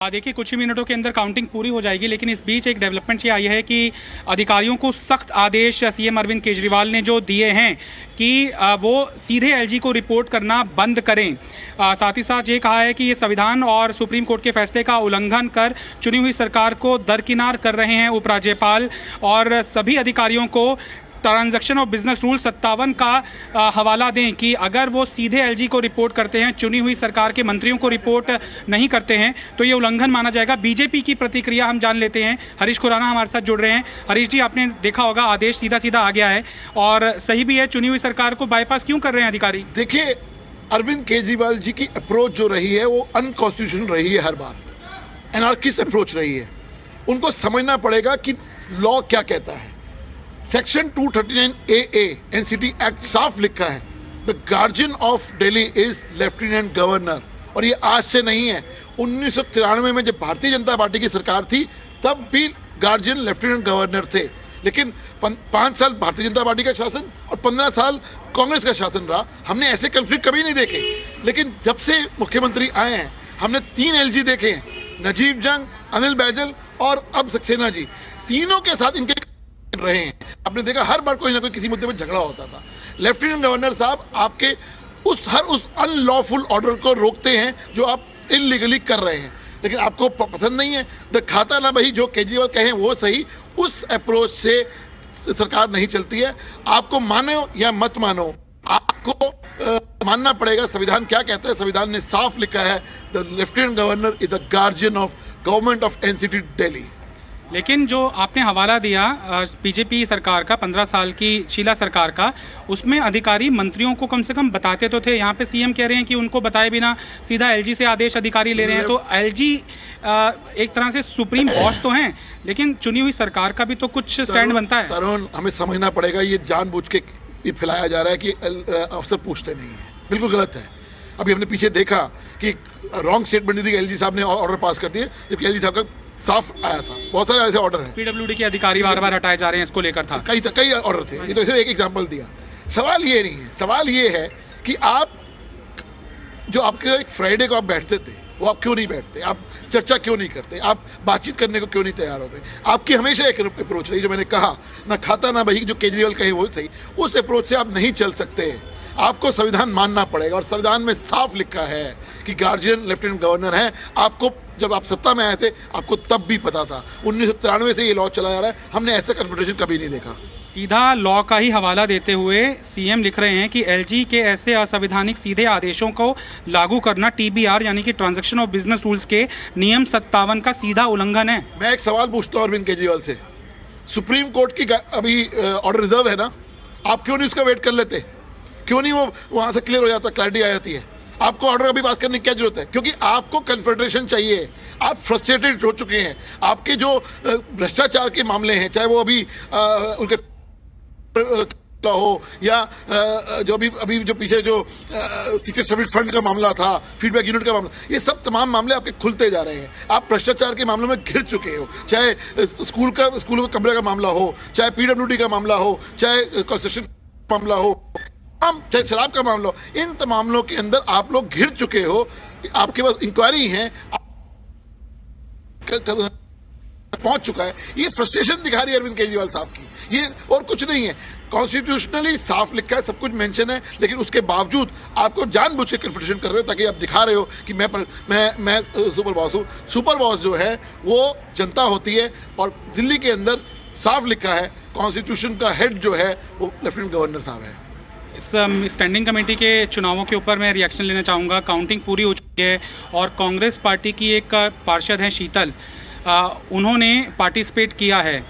देखिए कुछ ही मिनटों के अंदर काउंटिंग पूरी हो जाएगी, लेकिन इस बीच एक डेवलपमेंट ये आई है कि अधिकारियों को सख्त आदेश सीएम अरविंद केजरीवाल ने जो दिए हैं कि वो सीधे एलजी को रिपोर्ट करना बंद करें। साथ ही साथ ये कहा है कि ये संविधान और सुप्रीम कोर्ट के फैसले का उल्लंघन कर चुनी हुई सरकार को दरकिनार कर रहे हैं उपराज्यपाल, और सभी अधिकारियों को ट्रांजैक्शन ऑफ बिजनेस रूल 57 का हवाला दें कि अगर वो सीधे एलजी को रिपोर्ट करते हैं, चुनी हुई सरकार के मंत्रियों को रिपोर्ट नहीं करते हैं, तो ये उल्लंघन माना जाएगा। बीजेपी की प्रतिक्रिया हम जान लेते हैं। हरीश खुराना हमारे साथ जुड़ रहे हैं। हरीश जी, आपने देखा होगा आदेश सीधा सीधा आ गया है और सही भी है। चुनी हुई सरकार को बाईपास क्यों कर रहे हैं अधिकारी? देखिए, अरविंद केजरीवाल जी की अप्रोच जो रही है वो अनकॉन्स्टिट्यूशनल रही है, हर बार एनार्किस्ट अप्रोच रही है। उनको समझना पड़ेगा कि लॉ क्या कहता है। सेक्शन 239AA एनसीटी एक्ट साफ लिखा है, the guardian of Delhi is lieutenant governor. और ये आज से नहीं है, 1993 में जब भारतीय जनता पार्टी की सरकार थी तब भी गार्जियन लेफ्टिनेंट गवर्नर थे। लेकिन 5 साल भारतीय जनता पार्टी का शासन और 15 साल कांग्रेस का शासन रहा। हमने ऐसे कन्फ्लिक्ट कभी नहीं देखे। लेकिन जब से मुख्यमंत्री आए हैं हमने 3 एलजी देखे हैं, नजीब जंग, अनिल बैजल और अब सक्सेना जी। तीनों के साथ इनके रहे हैं। आपने देखा हर बार कोई ना कोई किसी मुद्दे पर झगड़ा होता था। लेफ्टिनेंट गवर्नर साहब आपके हर उस अनलॉफुल ऑर्डर को रोकते हैं जो आप इलीगली कर रहे हैं, लेकिन आपको पसंद नहीं है। द खाता ना भाई, जो केजरीवाल कहें वो सही, उस अप्रोच से सरकार नहीं चलती है। आपको मानो या मत मानो, आपको मानना पड़ेगा संविधान क्या कहता है। संविधान ने साफ लिखा है, the lieutenant governor is the guardian of government of NCT Delhi. लेकिन जो आपने हवाला दिया बीजेपी सरकार का, 15 साल की शीला सरकार का, उसमें अधिकारी मंत्रियों को कम से कम बताते तो थे। यहाँ पे सीएम कह रहे हैं कि उनको बताए बिना सीधा एलजी से आदेश अधिकारी ले रहे हैं। तो एलजी एक तरह से सुप्रीम बॉस तो हैं, लेकिन चुनी हुई सरकार का भी तो कुछ स्टैंड बनता है। तरुण, हमें समझना पड़ेगा, ये जानबूझ के ये फैलाया जा रहा है कि अफसर पूछते नहीं है। बिल्कुल गलत है। अभी हमने पीछे देखा कि रॉन्ग स्टेटमेंट दी, एलजी साहब ने ऑर्डर पास कर दिए, जबकि एलजी साहब का साफ आया था। बहुत सारे ऐसे ऑर्डर हैं। पीडब्ल्यूडी के अधिकारी बार बार हटाए जा रहे हैं, इसको लेकर था। कई ऑर्डर थे। ये तो सिर्फ एक एग्जांपल दिया। सवाल ये नहीं है, सवाल ये है कि आप जो आपके एक फ्राइडे को आप बैठते थे, वो आप क्यों नहीं बैठते? आप चर्चा क्यों नहीं करते? आप बातचीत करने को क्यों नहीं तैयार होते? आपकी हमेशा एक अप्रोच रही, जो मैंने कहा, ना खाता ना बही, जो केजरीवाल कहे वो सही, उस अप्रोच से आप नहीं चल सकते। आपको संविधान मानना पड़ेगा, और संविधान में साफ लिखा है कि गार्जियन लेफ्टिनेंट गवर्नर हैं। आपको जब आप सत्ता में आए थे आपको तब भी पता था। 1993 से ये लॉ चला जा रहा है, हमने ऐसा कन्फ्रंटेशन कभी नहीं देखा। सीधा लॉ का ही हवाला देते हुए सीएम लिख रहे हैं कि एलजी के ऐसे असंवैधानिक सीधे आदेशों को लागू करना टीबीआर यानी कि ट्रांजैक्शन ऑफ बिजनेस रूल्स के नियम 57 का सीधा उल्लंघन है। मैं एक सवाल पूछता हूँ अरविंद केजरीवाल से, सुप्रीम कोर्ट की अभी ऑर्डर रिजर्व है ना, आप क्यों नहीं उसका वेट कर लेते? क्यों नहीं वो वहाँ से क्लियर हो जाता, क्लैरिटी आ जाती है? आपको ऑर्डर अभी पास करने की क्या जरूरत है? क्योंकि आपको कन्फेडरेशन चाहिए। आप फ्रस्ट्रेटेड हो चुके हैं। आपके जो भ्रष्टाचार के मामले हैं, चाहे वो अभी उनके हो या जो अभी जो पीछे जो सीक्रेट सर्विस फंड का मामला था, फीडबैक यूनिट का मामला, ये सब तमाम मामले आपके खुलते जा रहे हैं। आप भ्रष्टाचार के मामलों में घिर चुके हो, चाहे स्कूलों का कमरे का मामला हो, चाहे पीडब्ल्यूडी का मामला हो, चाहे कंस्ट्रक्शन मामला हो, चाहे शराब का मामला हो, इन तमाम मामलों के अंदर आप लोग घिर चुके हो। आपके पास इंक्वायरी है, पहुंच चुका है। ये फ्रस्ट्रेशन दिखा रही है अरविंद केजरीवाल साहब की, ये और कुछ नहीं है। कॉन्स्टिट्यूशनली साफ लिखा है, सब कुछ मेंशन है, लेकिन उसके बावजूद आपको जानबूझ के कन्फ्रंटेशन कर रहे हो ताकि आप दिखा रहे हो कि मैं सुपर बॉस हूँ। सुपर बॉस जो है वो जनता होती है, और दिल्ली के अंदर साफ लिखा है कॉन्स्टिट्यूशन का हेड जो है वो लेफ्टिनेंट गवर्नर साहब है। इस स्टैंडिंग कमेटी के चुनावों के ऊपर मैं रिएक्शन लेना चाहूँगा। काउंटिंग पूरी हो चुकी है और कांग्रेस पार्टी की एक पार्षद हैं शीतल, उन्होंने पार्टिसिपेट किया है।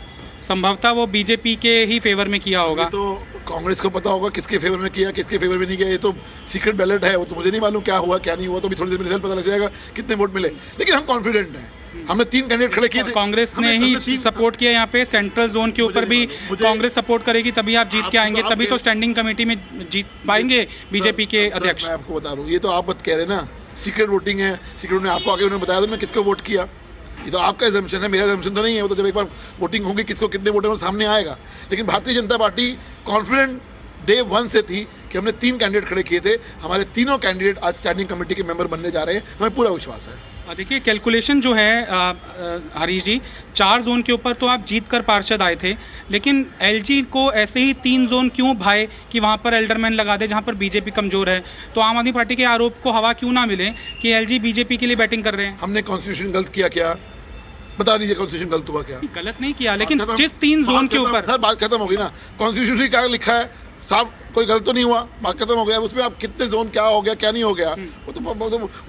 संभवतः वो बीजेपी के ही फेवर में किया होगा। तो कांग्रेस को पता होगा किसके फेवर में किया, किसके फेवर में नहीं किया। ये तो सीक्रेट बैलेट है, वो तो मुझे नहीं मालूम क्या हुआ क्या नहीं हुआ। तो अभी थोड़ी देर में रिजल्ट पता लग जाएगा कितने वोट मिले। लेकिन हम कॉन्फिडेंट हैं। हमने 3 कैंडिडेट खड़े किए थे। कांग्रेस ने ही सपोर्ट किया। यहाँ पे सेंट्रल जोन के ऊपर भी कांग्रेस सपोर्ट करेगी, तभी आप जीत के आएंगे, तभी तो स्टैंडिंग कमेटी में जीत पाएंगे बीजेपी के अध्यक्ष। मैं आपको बता दूं, ये तो आप मत कह रहे ना, सीक्रेट वोटिंग है। सीक्रेट में आपको आगे उन्होंने बताया था मैं किसको वोट किया। ये तो आपका एजम्पशन है, मेरा एजम्पशन तो नहीं है। वो तो जब एक बार वोटिंग होगी किसको कितने वोट है सामने आएगा। लेकिन Bharatiya Janata party confident day 1 से थी कि हमने 3 कैंडिडेट खड़े किए थे। हमारे तीनों कैंडिडेट आज स्टैंडिंग कमेटी के मेंबर बनने जा रहे हैं, हमें पूरा विश्वास है। देखिए कैलकुलेशन जो है हरीश जी, 4 जोन के ऊपर तो आप जीत कर पार्षद आए थे, लेकिन एलजी को ऐसे ही 3 जोन क्यों भाए कि वहाँ पर एल्डरमैन लगा दे जहाँ पर बीजेपी कमजोर है? तो आम आदमी पार्टी के आरोप को हवा क्यों ना मिले कि एलजी बीजेपी के लिए बैटिंग कर रहे हैं? हमने कॉन्स्टिट्यूशन गलत किया क्या? बता दीजिए कॉन्स्टिट्यूशन गलत हुआ क्या? गलत नहीं किया, लेकिन जिस 3 जोन के ऊपर सर बात खत्म होगी ना। कॉन्स्टिट्यूशन क्या लिखा है साहब, कोई गलत तो नहीं हुआ, बात खत्म हो गया। उसमें आप कितने जोन क्या हो गया क्या नहीं हो गया वो तो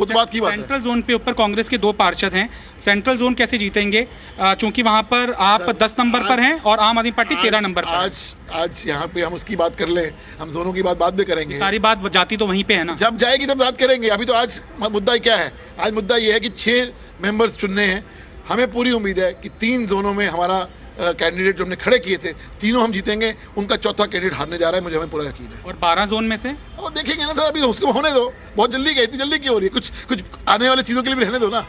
बात की बात है। सेंट्रल जोन पे ऊपर कांग्रेस के 2 पार्षद हैं, सेंट्रल जोन कैसे जीतेंगे? चूंकि वहां पर आप 10 नंबर पर हैं और आम आदमी पार्टी 13 नंबर पर है। आज यहाँ पे हम उसकी बात कर लें, हम जोनों की बात बाद में करेंगे। सारी बात जाती तो वहीं पे है ना, जब जाएगी तब बात करेंगे। अभी तो आज मुद्दा क्या है? आज मुद्दा ये है कि 6 मेंबर्स चुनने हैं। हमें पूरी उम्मीद है कि 3 जोनों में हमारा कैंडिडेट जो हमने खड़े किए थे, तीनों हम जीतेंगे। उनका चौथा कैंडिडेट हारने जा रहा है, मुझे हमें पूरा यकीन है। और 12 जोन में से और देखेंगे ना सर, अभी उसको होने दो। बहुत जल्दी गई, इतनी जल्दी क्यों हो रही है? कुछ आने वाली चीज़ों के लिए भी रहने दो ना।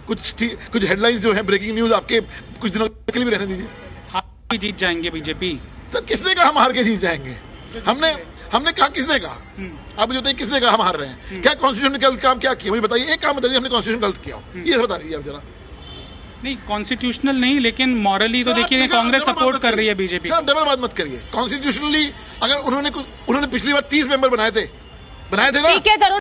कुछ हेडलाइंस जो है ब्रेकिंग न्यूज़ आपके कुछ दिनों के लिए भी रहने दीजिए। हार भी जीत जाएंगे बीजेपी? सर किसने कहा हम हार के जीत जाएंगे? हमने कहा, किसने कहा? आप मुझे बताइए किसने कहा हम हार रहे हैं? क्या कॉन्स्टिट्यूशन ने गलत काम क्या किया? मुझे बताइए, एक काम बताइए हमने कॉन्स्टिट्यूशन गलत किया हो, ये बता दीजिए आप जरा। नहीं कॉन्स्टिट्यूशनल नहीं, लेकिन मॉरली तो देखिए कांग्रेस सपोर्ट कर रही है बीजेपी। सर डबल बात मत करिए। कॉन्स्टिट्यूशनली अगर उन्होंने पिछली बार 30 मेंबर बनाए थे ना। ठीक है तरुण।